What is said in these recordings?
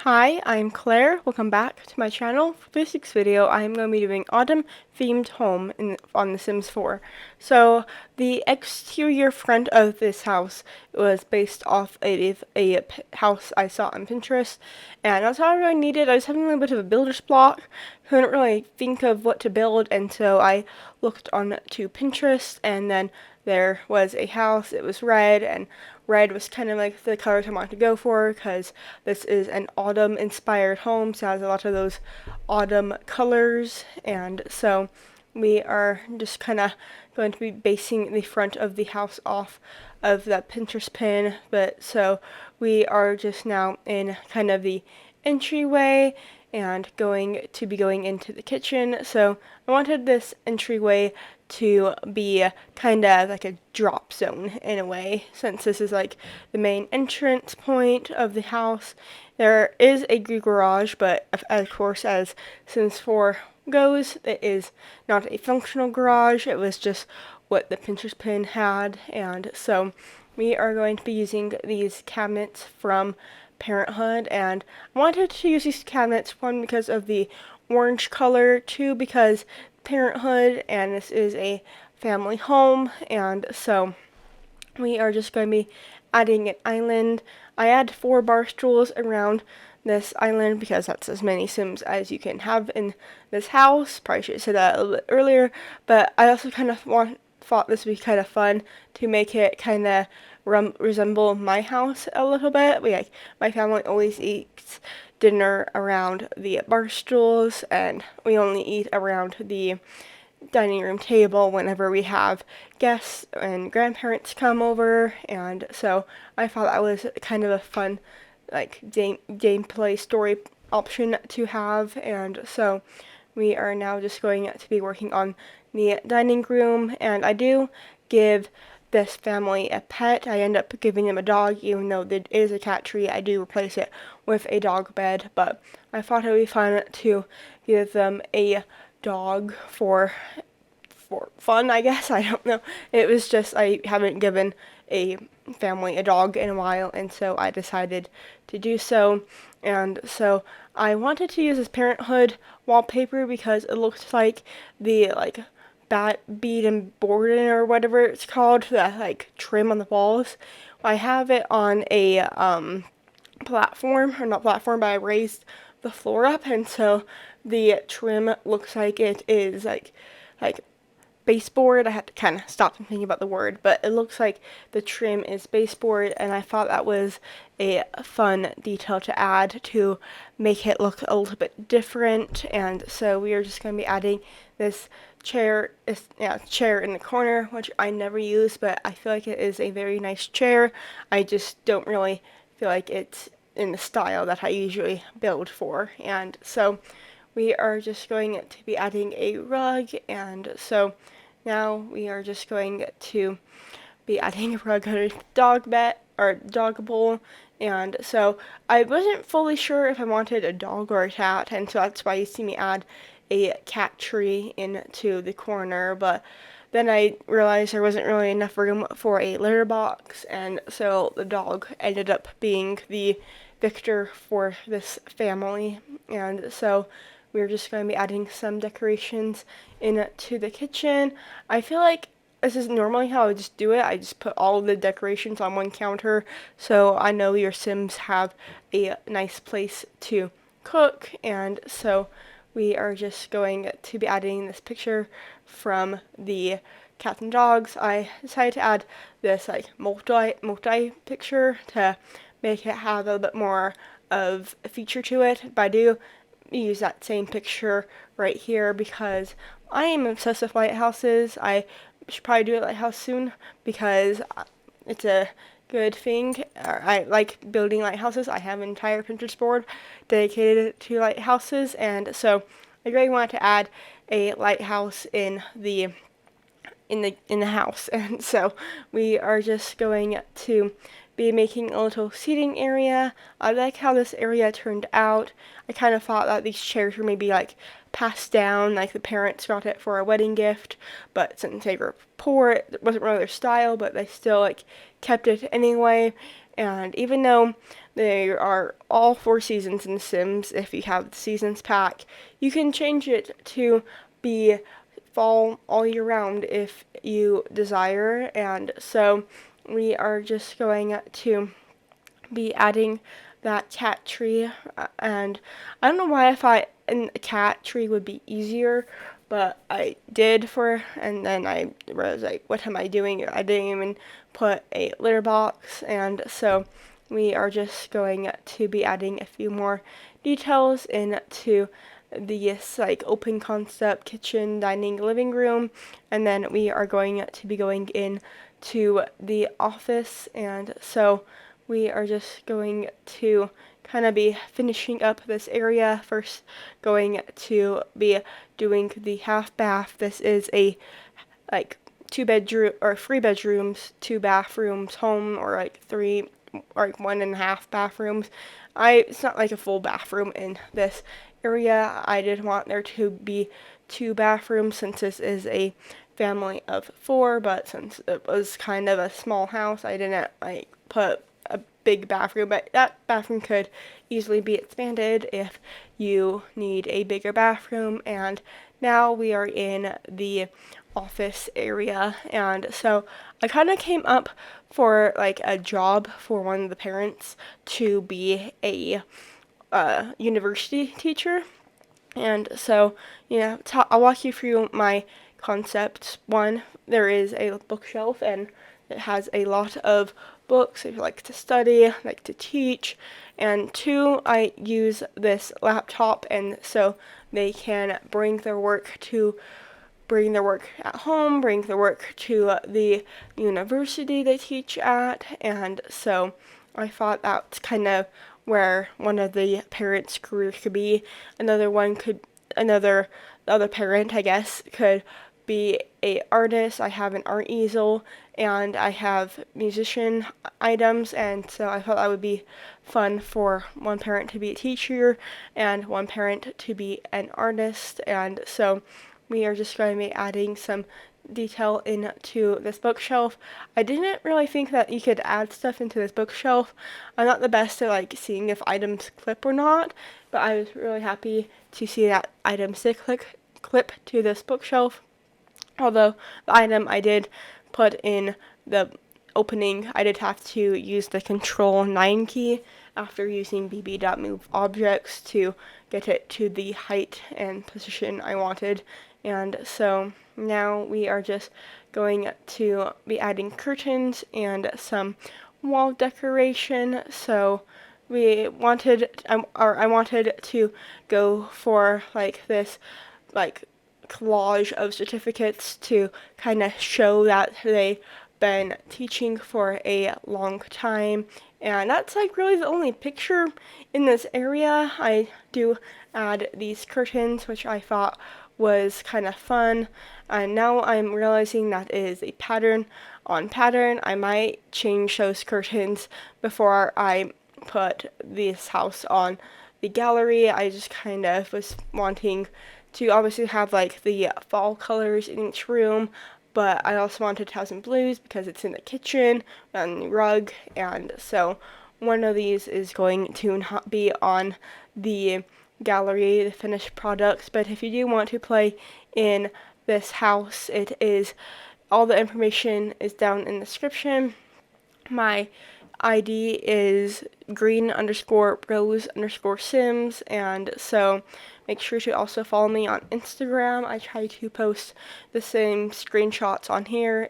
Hi, I'm Claire. Welcome back to my channel. For this week's video, I'm going to be doing autumn themed home on The Sims 4. So the exterior front of this house was based off a house I saw on Pinterest, and that's all I really needed. I was having a little bit of a builder's block, couldn't really think of what to build, and so I looked on to Pinterest, and then there was a house. It was red, and red was kind of like the colors I wanted to go for because this is an autumn inspired home, so it has a lot of those autumn colors, and so we are just kind of going to be basing the front of the house off of that Pinterest pin. But so we are just now in kind of the entryway and going to be going into the kitchen. So I wanted this entryway to be kind of like a drop zone in a way, since this is like the main entrance point of the house. There is a garage, but of course, as Sims 4 goes, it is not a functional garage. It was just what the Pinterest pin had, and so we are going to be using these cabinets from Parenthood, and I wanted to use these cabinets, one because of the orange color, two because Parenthood, and this is a family home, and so we are just going to be adding an island. I add 4 bar stools around this island because that's as many Sims as you can have in this house. Probably should have said that a little bit earlier, but I also kind of thought this would be kind of fun to make it kind of resemble my house a little bit. My family always eats dinner around the bar stools, and we only eat around the dining room table whenever we have guests and grandparents come over, and so I thought that was kind of a fun gameplay story option to have. And so we are now just going to be working on the dining room, and I do give this family a pet. I end up giving them a dog, even though it is a cat tree. I do replace it with a dog bed, but I thought it would be fun to give them a dog for fun, I guess. I don't know. It was just I haven't given a family a dog in a while, and so I decided to do so. And so I wanted to use this Parenthood wallpaper because it looks like the bat bead and borden or whatever it's called, that trim on the walls. I have it on a platform, or not platform, but I raised the floor up, and so the trim looks like it is like baseboard. I had to kind of stop and think about the word, but it looks like the trim is baseboard, and I thought that was a fun detail to add to make it look a little bit different. And so we are just going to be adding this chair in the corner, which I never use, but I feel like it is a very nice chair. I just don't really feel like it's in the style that I usually build for. And so we are just going to be adding a rug, and so now we are just going to be adding a rug under dog bed or dog bowl. And so I wasn't fully sure if I wanted a dog or a cat, and so that's why you see me add a cat tree into the corner. But then I realized there wasn't really enough room for a litter box, and so the dog ended up being the victor for this family. And so we're just going to be adding some decorations into the kitchen. I feel like this is normally how I just do it. I just put all of the decorations on one counter, so I know your Sims have a nice place to cook. And so we are just going to be adding this picture from the cats and dogs. I decided to add this multi picture to make it have a little bit more of a feature to it, but I do use that same picture right here because I am obsessed with lighthouses. I should probably do a lighthouse soon because it's a good thing. I like building lighthouses. I have an entire Pinterest board dedicated to lighthouses, and so I really wanted to add a lighthouse in the house. And so we are just going to be making a little seating area. I like how this area turned out. I kind of thought that these chairs were maybe passed down, like the parents got it for a wedding gift, but since they were poor, it wasn't really their style, but they still kept it anyway. And even though there are all 4 seasons in Sims, if you have the seasons pack, you can change it to be fall all year round if you desire. And so we are just going to be adding that cat tree, and I don't know why I thought a cat tree would be easier, but I did and then I was like, what am I doing? I didn't even put a litter box, and so we are just going to be adding a few more details into this like open concept kitchen, dining, living room, and then we are going to be going in to the office, and so we are just going to kind of be finishing up this area. First, going to be doing the half bath. This is a like 2 bedroom or 3 bedrooms, 2 bathrooms home, or like 1.5 bathrooms. It's not like a full bathroom in this area. I did want there to be 2 bathrooms since this is a family of 4, but since it was kind of a small house, I didn't like put a big bathroom, but that bathroom could easily be expanded if you need a bigger bathroom. And now we are in the office area, and so I kind of came up for like a job for one of the parents to be a university teacher. And so, I'll walk you through my concepts. One, there is a bookshelf, and it has a lot of books if you like to study, like to teach. And 2, I use this laptop, and so they can bring their work at home, bring their work to the university they teach at. And so I thought that's kind of where one of the parents' careers could be. The other parent, I guess, could be a artist. I have an art easel, and I have musician items, and so I thought that would be fun for one parent to be a teacher and one parent to be an artist. And so we are just going to be adding some detail into this bookshelf. I didn't really think that you could add stuff into this bookshelf. I'm not the best at like seeing if items clip or not, but I was really happy to see that items did clip to this bookshelf. Although the item I did put in the opening, I did have to use the Control 9 key after using bb.move objects to get it to the height and position I wanted. And so now we are just going to be adding curtains and some wall decoration. So I wanted to go for like this like collage of certificates to kind of show that they've been teaching for a long time. And that's like really the only picture in this area. I do add these curtains, which I thought was kind of fun. And now I'm realizing that is a pattern on pattern. I might change those curtains before I put this house on the gallery. I just kind of was wanting to obviously have like the fall colors in each room, but I also wanted to have some blues because it's in the kitchen and the rug. And so one of these is going to not be on the gallery, the finished products. But if you do want to play in this house, all the information is down in the description. My ID is green_rose_sims, and so make sure to also follow me on Instagram. I try to post the same screenshots on here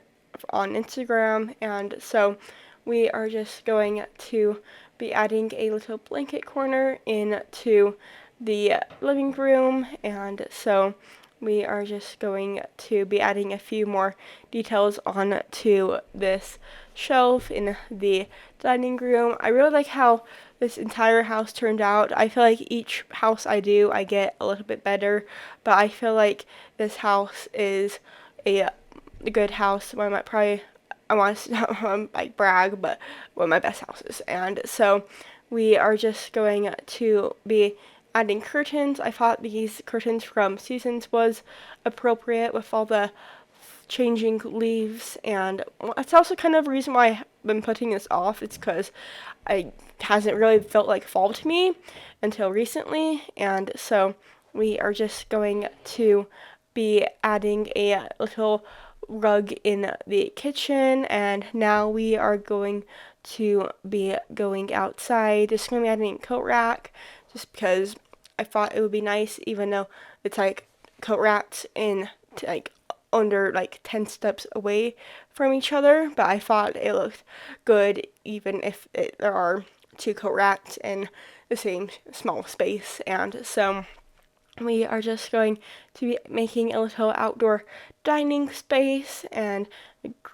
on Instagram. And so we are just going to be adding a little blanket corner into the living room. And so we are just going to be adding a few more details onto this shelf in the dining room. I really like how this entire house turned out. I feel like each house I do, I get a little bit better, but I feel like this house is a good house. I want to like brag, but one of my best houses. And so we are just going to be adding curtains. I thought these curtains from Seasons was appropriate with all the changing leaves, and it's also kind of a reason why I've been putting this off. It's because I hasn't really felt like fall to me until recently, and so we are just going to be adding a little rug in the kitchen, and now we are going to be going outside. Just gonna be adding a coat rack, just because I thought it would be nice, even though it's like coat racks in like under like 10 steps away from each other, but I thought it looked good even if there are two coat racks in the same small space. And so we are just going to be making a little outdoor dining space and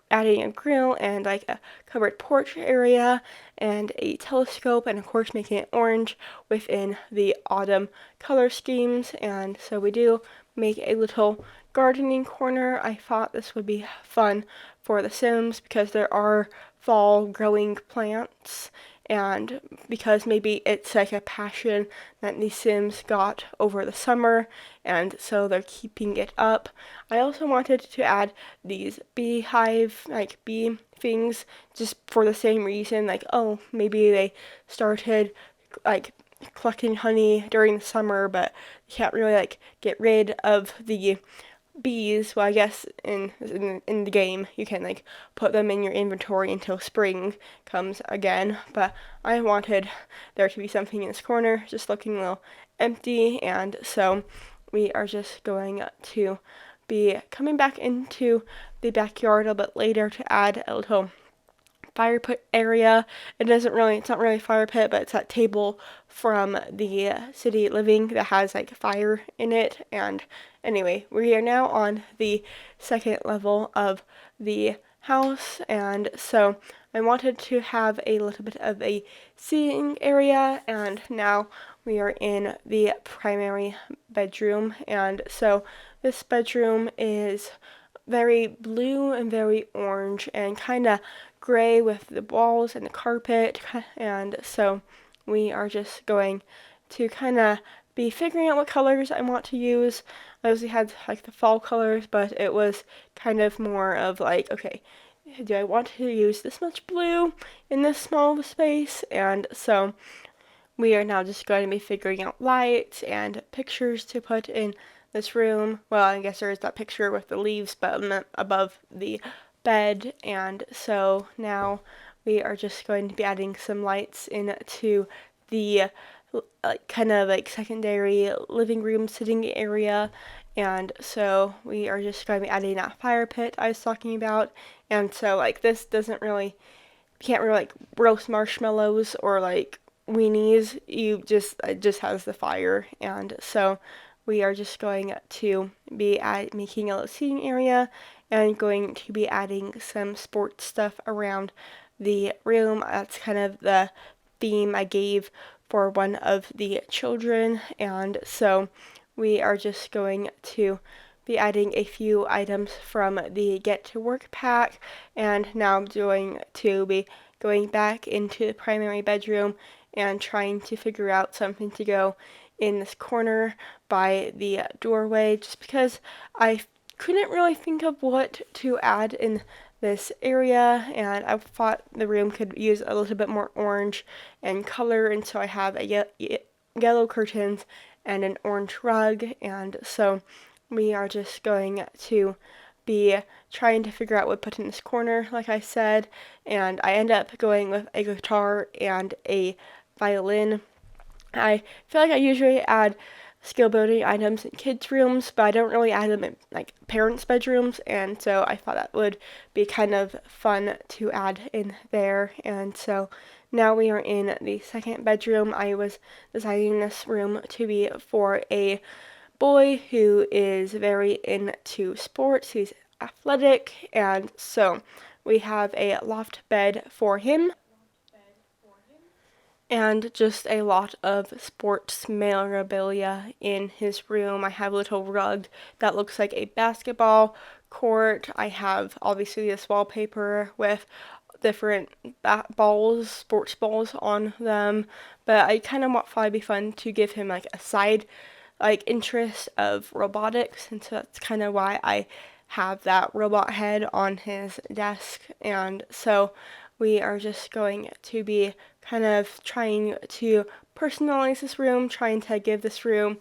adding a grill and like a covered porch area and a telescope, and of course making it orange within the autumn color schemes. And so we do make a little gardening corner. I thought this would be fun for The Sims because there are fall growing plants, and because maybe it's like a passion that the Sims got over the summer, and so they're keeping it up. I also wanted to add these beehive, like bee things, just for the same reason, like, oh, maybe they started like collecting honey during the summer, but can't really like get rid of the bees. Well, I guess in the game you can like put them in your inventory until spring comes again, but I wanted there to be something in this corner just looking a little empty, and so we are just going to be coming back into the backyard a bit later to add a little fire pit area. It's not really a fire pit, but it's that table from the city living that has like fire in it. And anyway, we are now on the second level of the house, and so I wanted to have a little bit of a seating area, and now we are in the primary bedroom. And so this bedroom is very blue and very orange and kind of gray with the walls and the carpet, and so we are just going to kind of be figuring out what colors I want to use. I obviously had like the fall colors, but it was kind of more of like, okay, do I want to use this much blue in this small of a space? And so we are now just going to be figuring out lights and pictures to put in this room. Well, I guess there is that picture with the leaves, but above the bed. And so now we are just going to be adding some lights into the kind of like secondary living room sitting area. And so we are just going to be adding that fire pit I was talking about. And so like this doesn't really, you can't really like roast marshmallows or like weenies. It just has the fire. And so we are just going to be making a little seating area and going to be adding some sports stuff around the room. That's kind of the theme I gave for one of the children, and so we are just going to be adding a few items from the Get to Work pack, and now I'm going to be going back into the primary bedroom and trying to figure out something to go in this corner by the doorway, just because I couldn't really think of what to add in this area, and I thought the room could use a little bit more orange and color, and so I have a yellow curtains and an orange rug. And so we are just going to be trying to figure out what to put in this corner, like I said, and I end up going with a guitar and a violin. I feel like I usually add skill building items in kids' rooms, but I don't really add them in like parents' bedrooms, and so I thought that would be kind of fun to add in there. And so now we are in the second bedroom. I was designing this room to be for a boy who is very into sports. He's athletic, and so we have a loft bed for him and just a lot of sports memorabilia in his room. I have a little rug that looks like a basketball court. I have obviously this wallpaper with different balls, sports balls on them, but I kind of thought it'd be fun to give him like a side like interest of robotics, and so that's kind of why I have that robot head on his desk, and so we are just going to be kind of trying to personalize this room, trying to give this room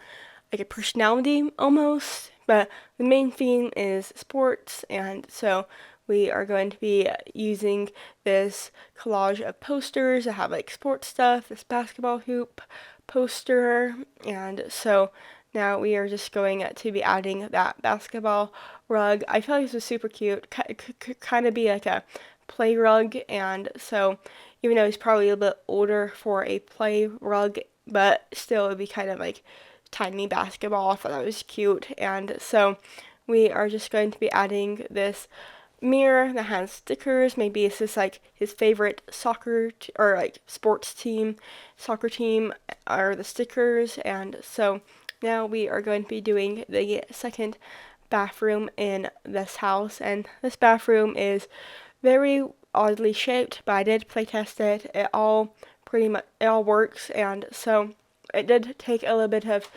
like a personality almost, but the main theme is sports, and so we are going to be using this collage of posters that have like sports stuff, this basketball hoop poster, and so now we are just going to be adding that basketball rug. I feel like this is super cute. Could kind of be like a play rug, and so even though he's probably a little bit older for a play rug, but still it would be kind of like tiny basketball. I thought that was cute, and so we are just going to be adding this mirror that has stickers. Maybe it's just like his favorite soccer or like sports team, soccer team are the stickers, and so now we are going to be doing the second bathroom in this house, and this bathroom is very oddly shaped, but I did playtest it. It all works, and so it did take a little bit of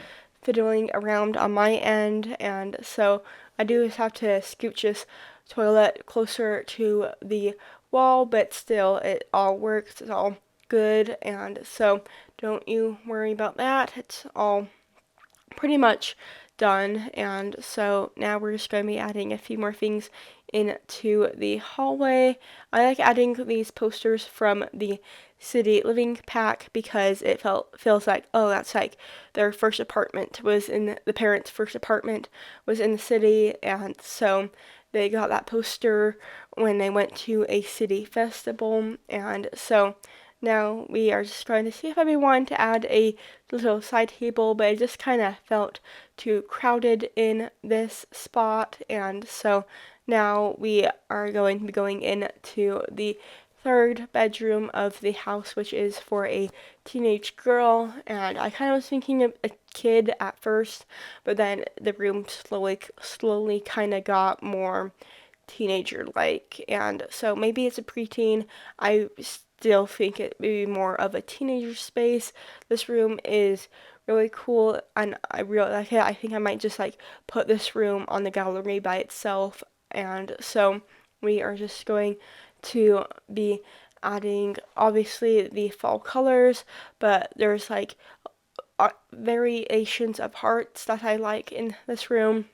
fiddling around on my end, and so I do have to scooch this toilet closer to the wall, but still it all works. It's all good, and so don't you worry about that. It's all pretty much done, and so now we're just going to be adding a few more things into the hallway. I like adding these posters from the city living pack because it feels like, oh, that's like their first apartment was in the parents' first apartment was in the city, and so they got that poster when they went to a city festival, and so now we are just going to see if I want to add a little side table, but it just kind of felt too crowded in this spot, and so now we are going to be going into the third bedroom of the house, which is for a teenage girl, and I kind of was thinking of a kid at first, but then the room slowly kind of got more teenager like, and so maybe it's a preteen. I still think it may be more of a teenager space. This room is really cool, and I really like it. I think I might just like put this room on the gallery by itself, and so we are just going to be adding obviously the fall colors, but there's like variations of hearts that I like in this room.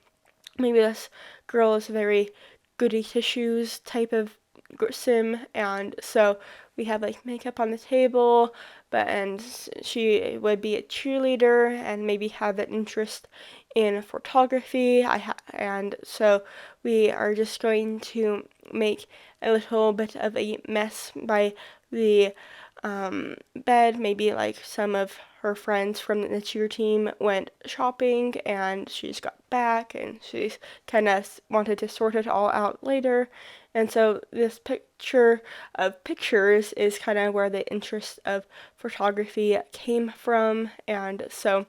Maybe this girl is very goody tissues type of sim, and so we have like makeup on the table, and she would be a cheerleader and maybe have an interest in photography. And so we are just going to make a little bit of a mess by the bed. Maybe like some of her friends from the cheer team went shopping and she just got back and she's kind of wanted to sort it all out later. And so this picture of pictures is kind of where the interest of photography came from. And so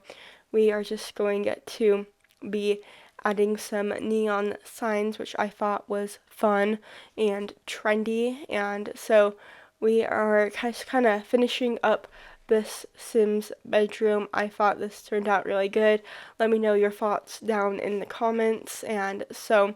we are just going to be adding some neon signs, which I thought was fun and trendy. And so we are kind of finishing up this Sims bedroom. I thought this turned out really good. Let me know your thoughts down in the comments. And so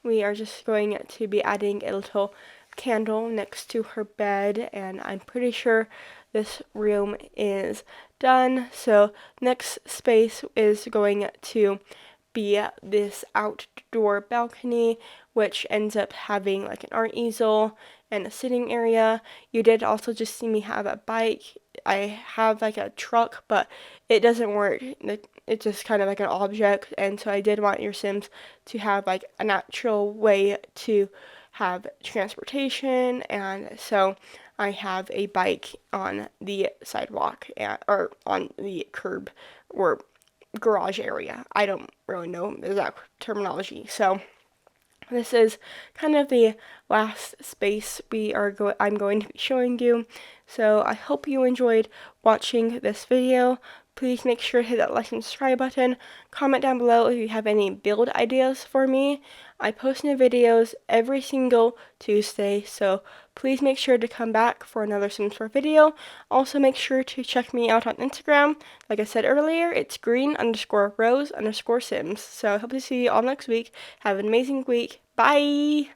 we are just going to be adding a little candle next to her bed, and I'm pretty sure this room is done. So next space is going to be this outdoor balcony, which ends up having like an art easel and a sitting area. You did also just see me have a bike. I have like a truck, but it doesn't work. It's just kind of like an object, and so I did want your Sims to have like a natural way to have transportation, and so I have a bike on the sidewalk or on the curb or garage area. I don't really know the exact terminology. So this is kind of the last space I'm going to be showing you. So I hope you enjoyed watching this video. Please make sure to hit that like and subscribe button. Comment down below if you have any build ideas for me. I post new videos every single Tuesday, so please make sure to come back for another Sims 4 video. Also make sure to check me out on Instagram. Like I said earlier, it's green_rose_sims. So I hope to see you all next week. Have an amazing week. Bye!